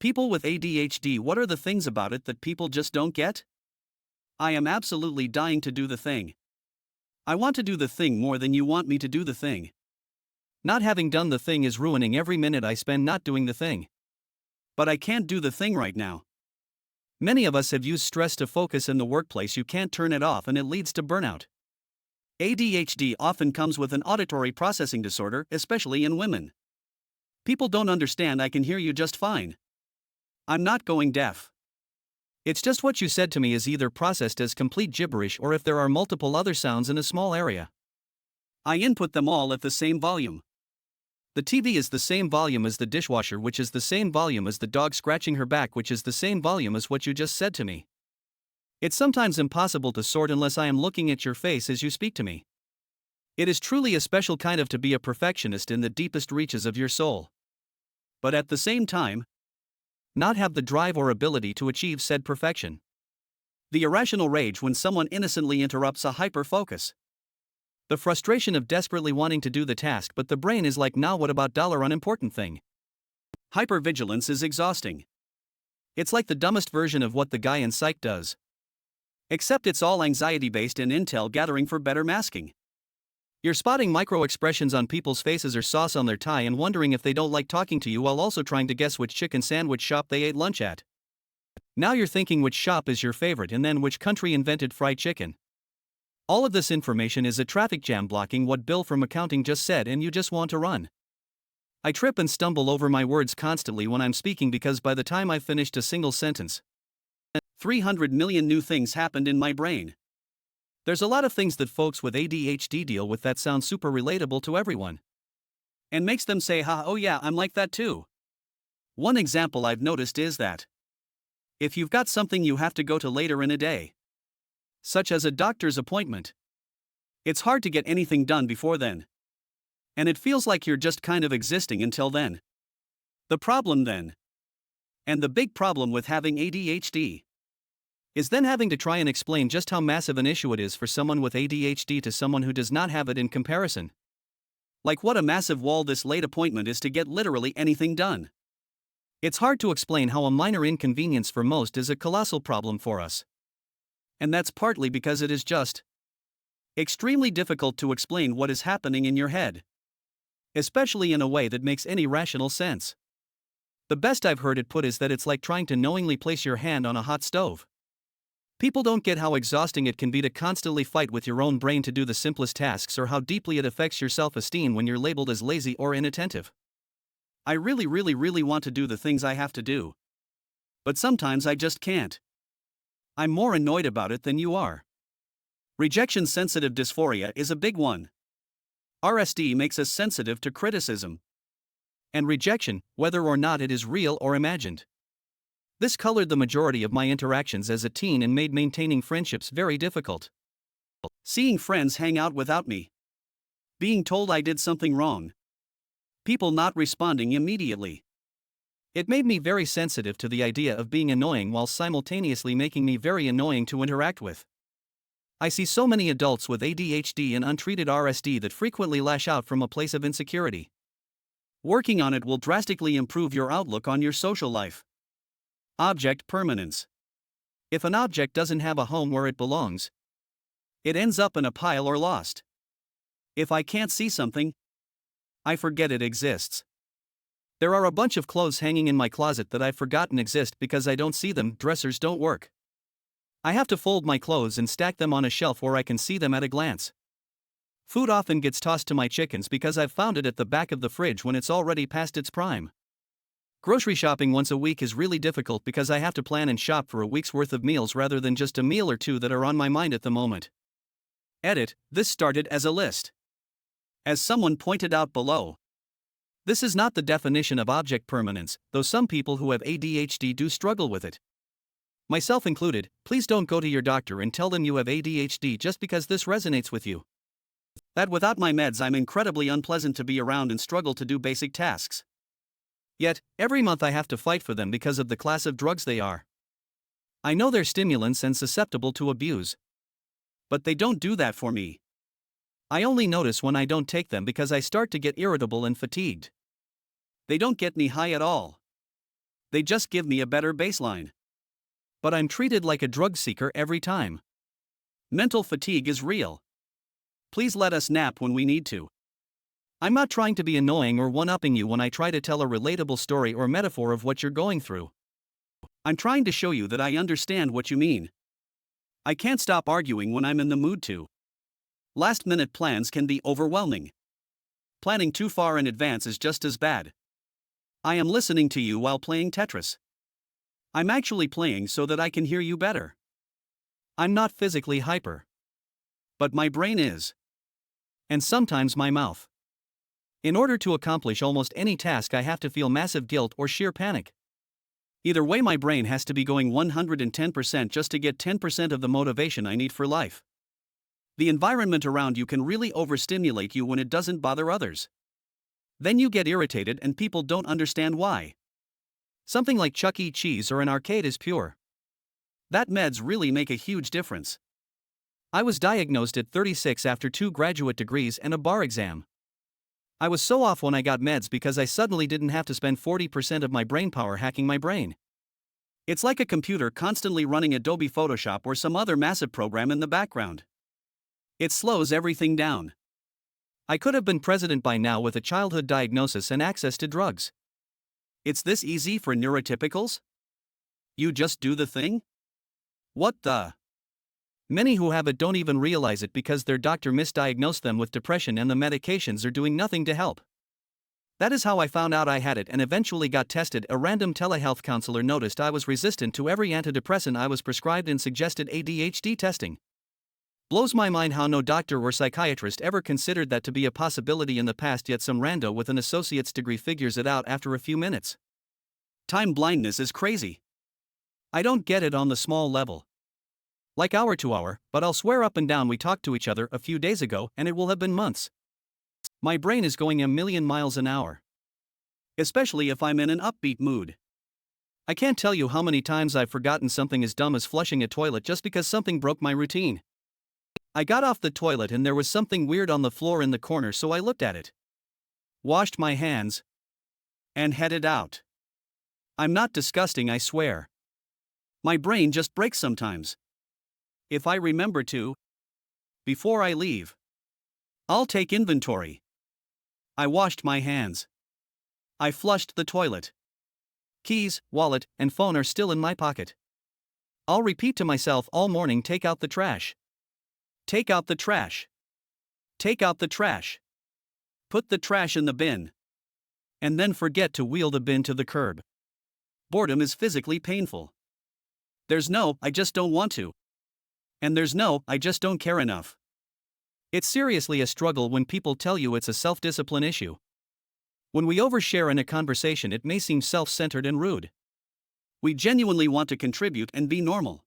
People with ADHD, what are the things about it that people just don't get? I am absolutely dying to do the thing. I want to do the thing more than you want me to do the thing. Not having done the thing is ruining every minute I spend not doing the thing. But I can't do the thing right now. Many of us have used stress to focus in the workplace. You can't turn it off and it leads to burnout. ADHD often comes with an auditory processing disorder, especially in women. People don't understand. I can hear you just fine. I'm not going deaf. It's just what you said to me is either processed as complete gibberish or if there are multiple other sounds in a small area. I input them all at the same volume. The TV is the same volume as the dishwasher, which is the same volume as the dog scratching her back, which is the same volume as what you just said to me. It's sometimes impossible to sort unless I am looking at your face as you speak to me. It is truly a special kind of to be a perfectionist in the deepest reaches of your soul. But at the same time, not have the drive or ability to achieve said perfection. The irrational rage when someone innocently interrupts a hyper-focus. The frustration of desperately wanting to do the task, but the brain is like, nah, what about $unimportant thing? Hypervigilance is exhausting. It's like the dumbest version of what the guy in Psych does. Except it's all anxiety-based and intel gathering for better masking. You're spotting micro-expressions on people's faces or sauce on their tie and wondering if they don't like talking to you while also trying to guess which chicken sandwich shop they ate lunch at. Now you're thinking which shop is your favorite and then which country invented fried chicken. All of this information is a traffic jam blocking what Bill from accounting just said, and you just want to run. I trip and stumble over my words constantly when I'm speaking because by the time I've finished a single sentence, 300 million new things happened in my brain. There's a lot of things that folks with ADHD deal with that sound super relatable to everyone. And makes them say, oh yeah, I'm like that too. One example I've noticed is that if you've got something you have to go to later in a day, such as a doctor's appointment, it's hard to get anything done before then. And it feels like you're just kind of existing until then. The problem then, and the big problem with having ADHD, is then having to try and explain just how massive an issue it is for someone with ADHD to someone who does not have it in comparison. Like what a massive wall this late appointment is to get literally anything done. It's hard to explain how a minor inconvenience for most is a colossal problem for us. And that's partly because it is just extremely difficult to explain what is happening in your head, especially in a way that makes any rational sense. The best I've heard it put is that it's like trying to knowingly place your hand on a hot stove. People don't get how exhausting it can be to constantly fight with your own brain to do the simplest tasks, or how deeply it affects your self-esteem when you're labeled as lazy or inattentive. I really want to do the things I have to do. But sometimes I just can't. I'm more annoyed about it than you are. Rejection-sensitive dysphoria is a big one. RSD makes us sensitive to criticism and rejection, whether or not it is real or imagined. This colored the majority of my interactions as a teen and made maintaining friendships very difficult. Seeing friends hang out without me. Being told I did something wrong. People not responding immediately. It made me very sensitive to the idea of being annoying while simultaneously making me very annoying to interact with. I see so many adults with ADHD and untreated RSD that frequently lash out from a place of insecurity. Working on it will drastically improve your outlook on your social life. Object permanence. If an object doesn't have a home where it belongs, it ends up in a pile or lost. If I can't see something, I forget it exists. There are a bunch of clothes hanging in my closet that I've forgotten exist because I don't see them. Dressers don't work. I have to fold my clothes and stack them on a shelf where I can see them at a glance. Food often gets tossed to my chickens because I've found it at the back of the fridge when it's already past its prime. Grocery shopping once a week is really difficult because I have to plan and shop for a week's worth of meals rather than just a meal or two that are on my mind at the moment. Edit, this started as a list. As someone pointed out below, this is not the definition of object permanence, though some people who have ADHD do struggle with it. Myself included. Please don't go to your doctor and tell them you have ADHD just because this resonates with you. That without my meds I'm incredibly unpleasant to be around and struggle to do basic tasks. Yet, every month I have to fight for them because of the class of drugs they are. I know they're stimulants and susceptible to abuse. But they don't do that for me. I only notice when I don't take them because I start to get irritable and fatigued. They don't get me high at all. They just give me a better baseline. But I'm treated like a drug seeker every time. Mental fatigue is real. Please let us nap when we need to. I'm not trying to be annoying or one-upping you when I try to tell a relatable story or metaphor of what you're going through. I'm trying to show you that I understand what you mean. I can't stop arguing when I'm in the mood to. Last-minute plans can be overwhelming. Planning too far in advance is just as bad. I am listening to you while playing Tetris. I'm actually playing so that I can hear you better. I'm not physically hyper. But my brain is. And sometimes my mouth. In order to accomplish almost any task, I have to feel massive guilt or sheer panic. Either way, my brain has to be going 110% just to get 10% of the motivation I need for life. The environment around you can really overstimulate you when it doesn't bother others. Then you get irritated and people don't understand why. Something like Chuck E. Cheese or an arcade is pure. That meds really make a huge difference. I was diagnosed at 36 after 2 graduate degrees and a bar exam. I was so off when I got meds because I suddenly didn't have to spend 40% of my brainpower hacking my brain. It's like a computer constantly running Adobe Photoshop or some other massive program in the background. It slows everything down. I could have been president by now with a childhood diagnosis and access to drugs. It's this easy for neurotypicals? You just do the thing? What the? Many who have it don't even realize it because their doctor misdiagnosed them with depression and the medications are doing nothing to help. That is how I found out I had it and eventually got tested. A random telehealth counselor noticed I was resistant to every antidepressant I was prescribed and suggested ADHD testing. Blows my mind how no doctor or psychiatrist ever considered that to be a possibility in the past, yet some rando with an associate's degree figures it out after a few minutes. Time blindness is crazy. I don't get it on the small level. Like hour to hour, but I'll swear up and down we talked to each other a few days ago and it will have been months. My brain is going a million miles an hour. Especially if I'm in an upbeat mood. I can't tell you how many times I've forgotten something as dumb as flushing a toilet just because something broke my routine. I got off the toilet and there was something weird on the floor in the corner, so I looked at it. Washed my hands. And headed out. I'm not disgusting, I swear. My brain just breaks sometimes. If I remember to. Before I leave. I'll take inventory. I washed my hands. I flushed the toilet. Keys, wallet, and phone are still in my pocket. I'll repeat to myself all morning, take out the trash. Take out the trash. Take out the trash. Put the trash in the bin. And then forget to wheel the bin to the curb. Boredom is physically painful. There's no, I just don't want to. And there's no, I just don't care enough. It's seriously a struggle when people tell you it's a self-discipline issue. When we overshare in a conversation, it may seem self-centered and rude. We genuinely want to contribute and be normal.